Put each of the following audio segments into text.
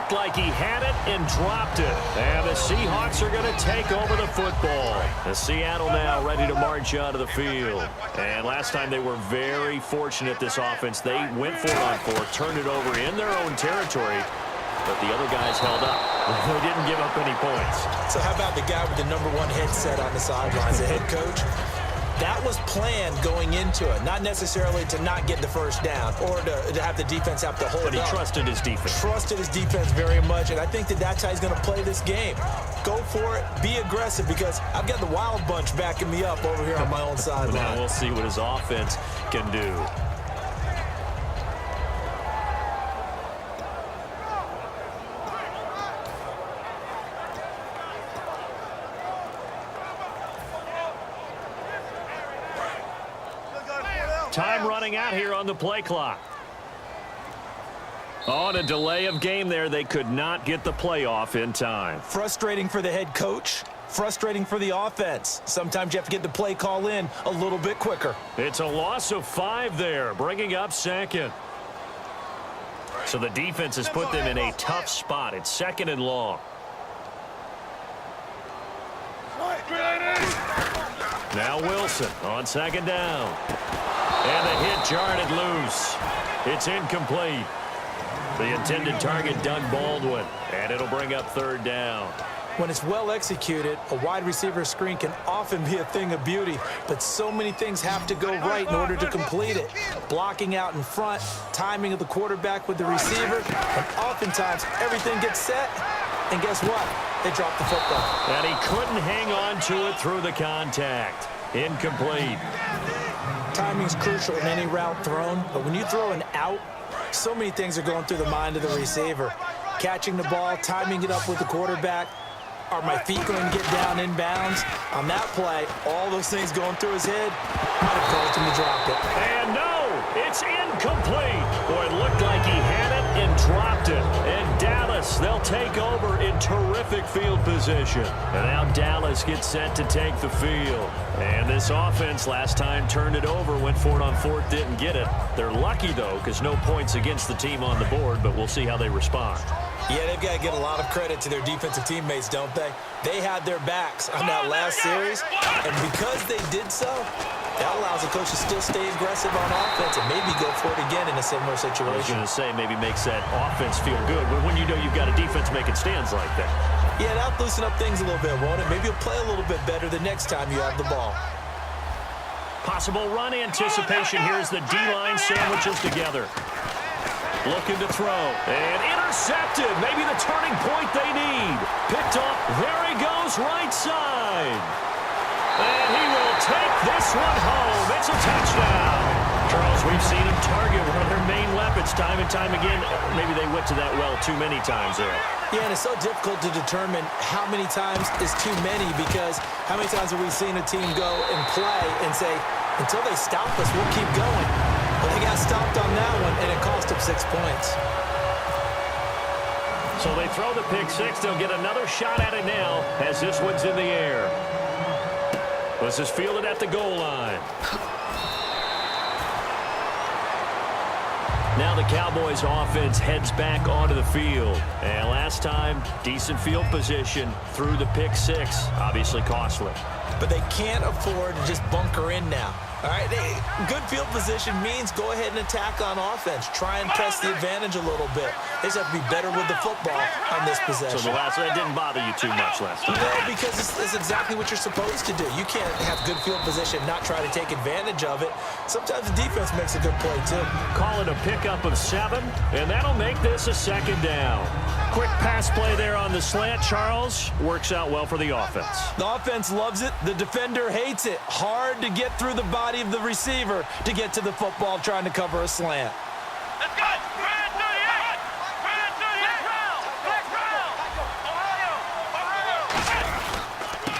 looked like he had it and dropped it. And the Seahawks are going to take over the football. The Seattle now ready to march out of the field. And last time they were very fortunate, this offense. They went for it on 4, turned it over in their own territory. But the other guys held up. They didn't give up any points. So how about the guy with the #1 headset on the sidelines, the head coach? That was planned going into it, not necessarily to not get the first down or to have the defense have to hold But he up. trusted his defense. Trusted his defense very much, and I think that's how he's going to play this game. Go for it, be aggressive, because I've got the Wild Bunch backing me up over here on my own sideline. Now we'll see what his offense can do. Time running out here on the play clock. On a delay of game there, they could not get the play off in time. Frustrating for the head coach, frustrating for the offense. Sometimes you have to get the play call in a little bit quicker. It's a loss of 5 there, bringing up second. So the defense has put them in a tough spot. It's 2nd and long. Now Wilson on 2nd down. And the hit jarred it loose. It's incomplete. The intended target, Doug Baldwin. And it'll bring up 3rd down. When it's well executed, a wide receiver screen can often be a thing of beauty, but so many things have to go right in order to complete it. Blocking out in front, timing of the quarterback with the receiver, and oftentimes everything gets set, and guess what? They drop the football. And he couldn't hang on to it through the contact. Incomplete. Timing's crucial in any route thrown, but when you throw an out, so many things are going through the mind of the receiver. Catching the ball, timing it up with the quarterback. Are my feet going to get down inbounds? On that play, all those things going through his head might have caused him to drop it. And no, it's incomplete. Boy, it looked like he had it and dropped it. And Dallas, they'll take over in terrific field position. And now Dallas gets set to take the field. And this offense last time turned it over, went for it on 4th, didn't get it. They're lucky, though, because no points against the team on the board, but we'll see how they respond. Yeah, they've got to get a lot of credit to their defensive teammates, don't they? They had their backs on that last series, and because they did so, that allows the coach to still stay aggressive on offense and maybe go for it again in a similar situation. I was going to say maybe makes that offense feel good, but when you know you've got a defense making stands like that. Yeah, that'll loosen up things a little bit, won't it? Maybe you'll play a little bit better the next time you have the ball. Possible run anticipation here as the D-line sandwiches together. Looking to throw. And intercepted. Maybe the turning point they need. Picked up. There he goes, right side. And he will take this one home. It's a touchdown. Charles, we've seen him target one of their main weapons time and time again. Maybe they went to that well too many times there. Yeah, and it's so difficult to determine how many times is too many, because how many times have we seen a team go and play and say, until they stop us, we'll keep going. Well, they got stopped on that one, and it cost them 6 points. So they throw the pick 6. They'll get another shot at it now as this one's in the air. This is fielded at the goal line. Now the Cowboys offense heads back onto the field. And last time, decent field position through the pick 6. Obviously costly. But they can't afford to just bunker in now. All right, good field position means go ahead and attack on offense. Try and press the advantage a little bit. They just have to be better with the football on this possession. So that didn't bother you too much last time. No, because it's exactly what you're supposed to do. You can't have good field position, not try to take advantage of it. Sometimes the defense makes a good play, too. Call it a pickup of 7, and that'll make this a 2nd down. Quick pass play there on the slant, Charles. Works out well for the offense. The offense loves it. The defender hates it. Hard to get through the body of the receiver to get to the football trying to cover a slant. Let's go!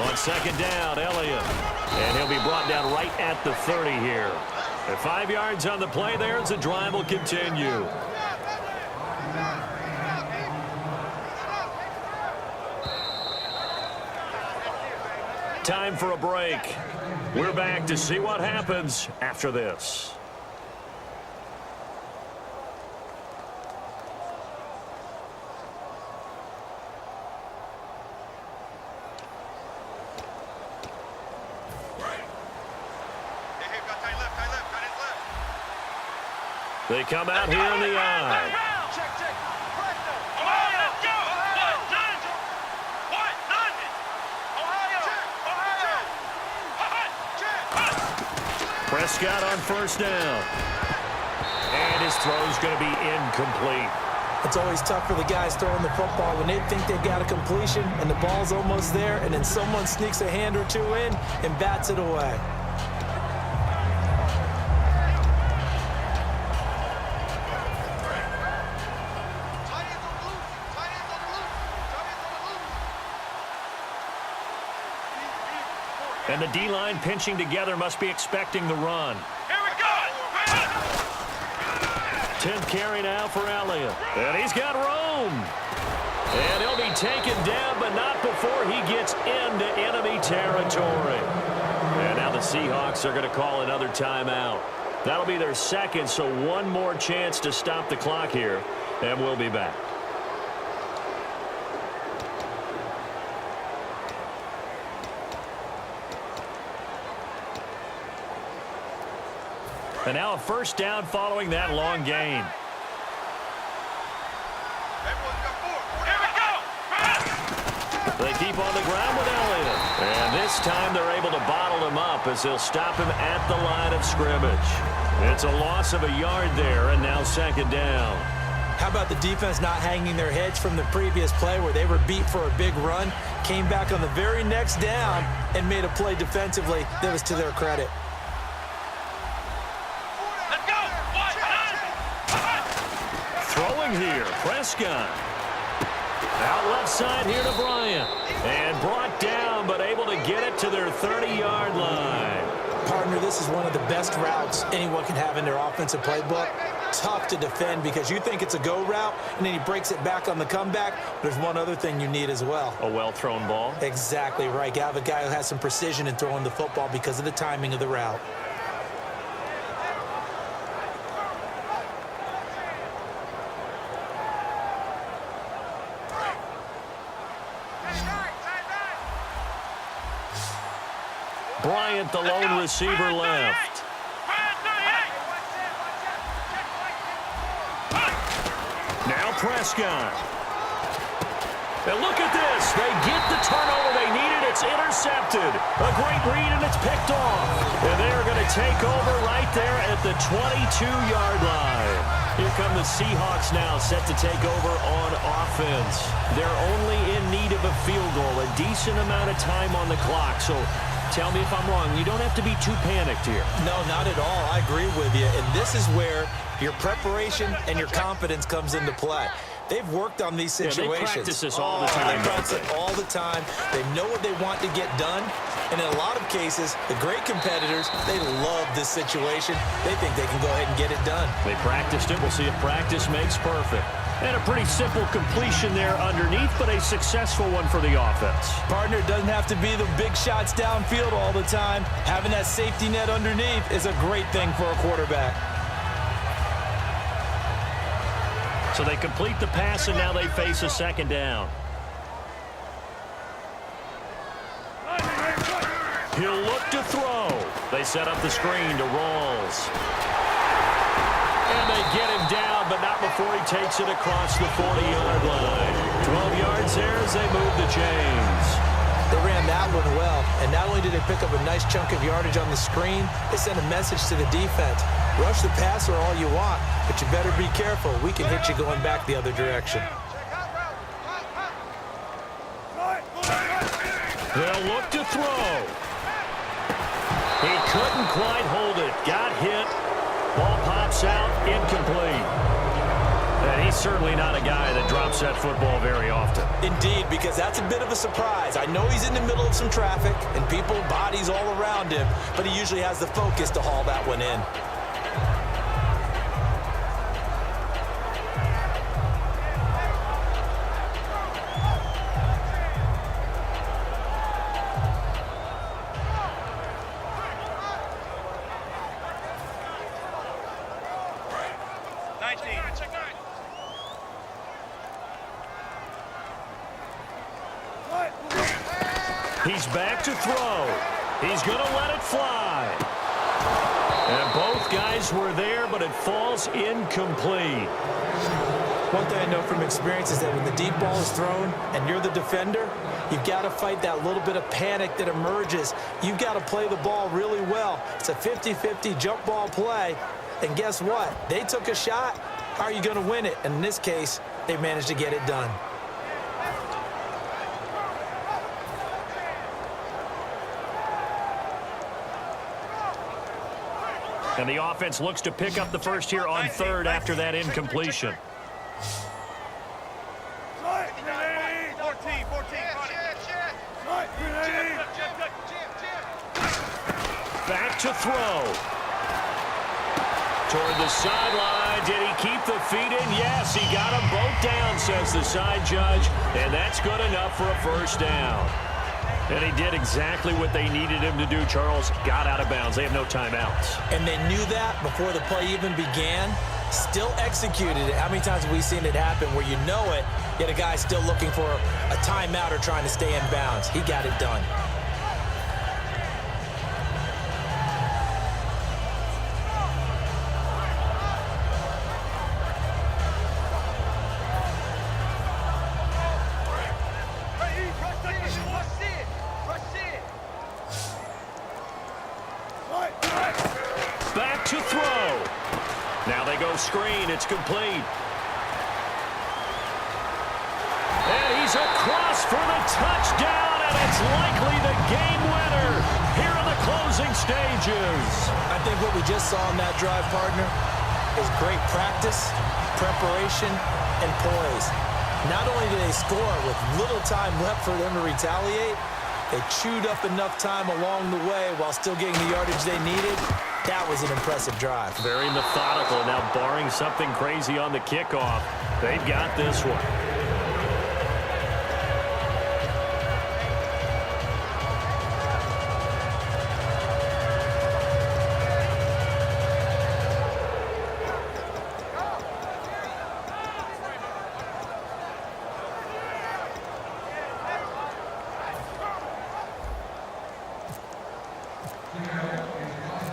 On 2nd down, Elliott. And he'll be brought down right at the 30 here. And 5 yards on the play there as the drive will continue. Time for a break. We're back to see what happens after this. They come out here in the I. Prescott on first down. And his throw's going to be incomplete. It's always tough for the guys throwing the football when they think they've got a completion and the ball's almost there, and then someone sneaks a hand or two in and bats it away. And the D-line pinching together must be expecting the run. Here we go! 10th carry now for Elliott. And he's got room. And he'll be taken down, but not before he gets into enemy territory. And now the Seahawks are going to call another timeout. That'll be their second, so one more chance to stop the clock here. And we'll be back. And now a first down following that long gain. Here we go! They keep on the ground with Elliott. And this time they're able to bottle him up as they'll stop him at the line of scrimmage. It's a loss of a yard there, and now second down. How about the defense not hanging their heads from the previous play where they were beat for a big run, came back on the very next down, and made a play defensively that was to their credit. Throwing here, Prescott. Out left side here to Bryant. And brought down, but able to get it to their 30-yard line. Partner, this is one of the best routes anyone can have in their offensive playbook. Tough to defend because you think it's a go route, and then he breaks it back on the comeback. There's one other thing you need as well. A well-thrown ball. Exactly right. You have a guy who has some precision in throwing the football because of the timing of the route. Bryant, the lone receiver, left. Now Prescott. And look at this. They get the turnover they needed. It's intercepted. A great read, and it's picked off. And they're going to take over right there at the 22-yard line. Here come the Seahawks now, set to take over on offense. They're only in need of a field goal, a decent amount of time on the clock. So tell me if I'm wrong. You don't have to be too panicked here. No, not at all. I agree with you. And this is where your preparation and your confidence comes into play. They've worked on these situations. Yeah, they practice this all the time. They practice it all the time. They know what they want to get done. And in a lot of cases, the great competitors, they love this situation. They think they can go ahead and get it done. They practiced it. We'll see if practice makes perfect. And a pretty simple completion there underneath, but a successful one for the offense. Partner, it doesn't have to be the big shots downfield all the time. Having that safety net underneath is a great thing for a quarterback. So they complete the pass, and now they face a second down. He'll look to throw. They set up the screen to Rawls. And they get him down, but not before he takes it across the 40-yard line. 12 yards there as they move the chains. They ran that one well, and not only did they pick up a nice chunk of yardage on the screen, they sent a message to the defense. Rush the passer all you want, but you better be careful. We can hit you going back the other direction. They'll look to throw. He couldn't quite hold it. Got hit. Ball pops out, incomplete. And he's certainly not a guy that drops that football very often. Indeed, because that's a bit of a surprise. I know he's in the middle of some traffic and people, bodies all around him, but he usually has the focus to haul that one in. He's back to throw. He's going to let it fly. And both guys were there, but it falls incomplete. One thing I know from experience is that when the deep ball is thrown and you're the defender, you've got to fight that little bit of panic that emerges. You've got to play the ball really well. It's a 50-50 jump ball play. And guess what? They took a shot. How are you going to win it? And in this case, they managed to get it done. And the offense looks to pick up the first here on third after that incompletion. 14. Back to throw. Toward the sideline. Did he keep the feet in? Yes, he got them both down, says the side judge. And that's good enough for a first down. And he did exactly what they needed him to do, Charles. Got out of bounds. They have no timeouts. And they knew that before the play even began. Still executed it. How many times have we seen it happen where you know it, yet a guy's still looking for a timeout or trying to stay in bounds? He got it done. Back to throw. Now they go screen. It's complete. And he's across for the touchdown, and it's likely the game winner here in the closing stages. I think what we just saw in that drive, partner, is great practice, preparation, and poise. Not only did they score with little time left for them to retaliate, they chewed up enough time along the way while still getting the yardage they needed. That was an impressive drive. Very methodical. Now, barring something crazy on the kickoff, they've got this one.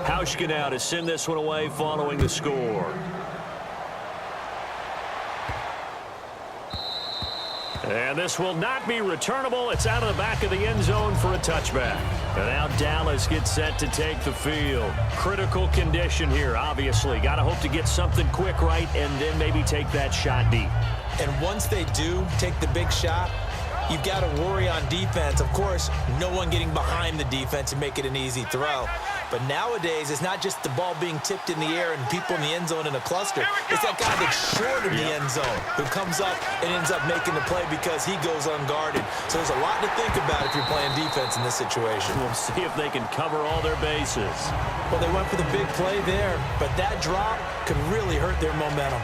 Hauschka now to send this one away following the score. And this will not be returnable. It's out of the back of the end zone for a touchback. And now Dallas gets set to take the field. Critical condition here, obviously. Got to hope to get something quick right and then maybe take that shot deep. And once they do take the big shot, you've got to worry on defense. Of course, no one getting behind the defense and make it an easy throw. But nowadays, it's not just the ball being tipped in the air and people in the end zone in a cluster. It's that guy that's short in the end zone who comes up and ends up making the play because he goes unguarded. So there's a lot to think about if you're playing defense in this situation. We'll see if they can cover all their bases. Well, they went for the big play there, but that drop could really hurt their momentum.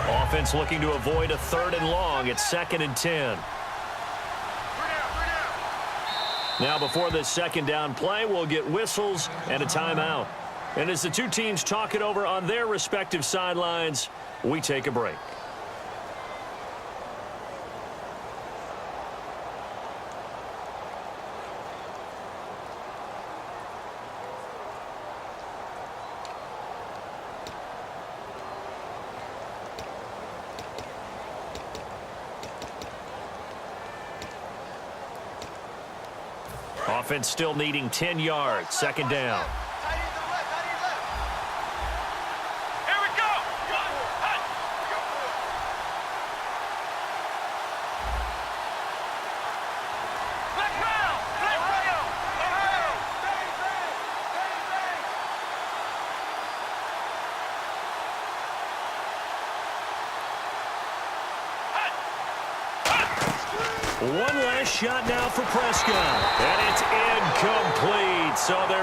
Offense looking to avoid a 3rd and long. It's 2nd and 10. Now before this 2nd down play, we'll get whistles and a timeout. And as the two teams talk it over on their respective sidelines, we take a break. Offense still needing 10 yards. 2nd down. Here we go. One last shot now for Prescott. And it's incomplete. So they're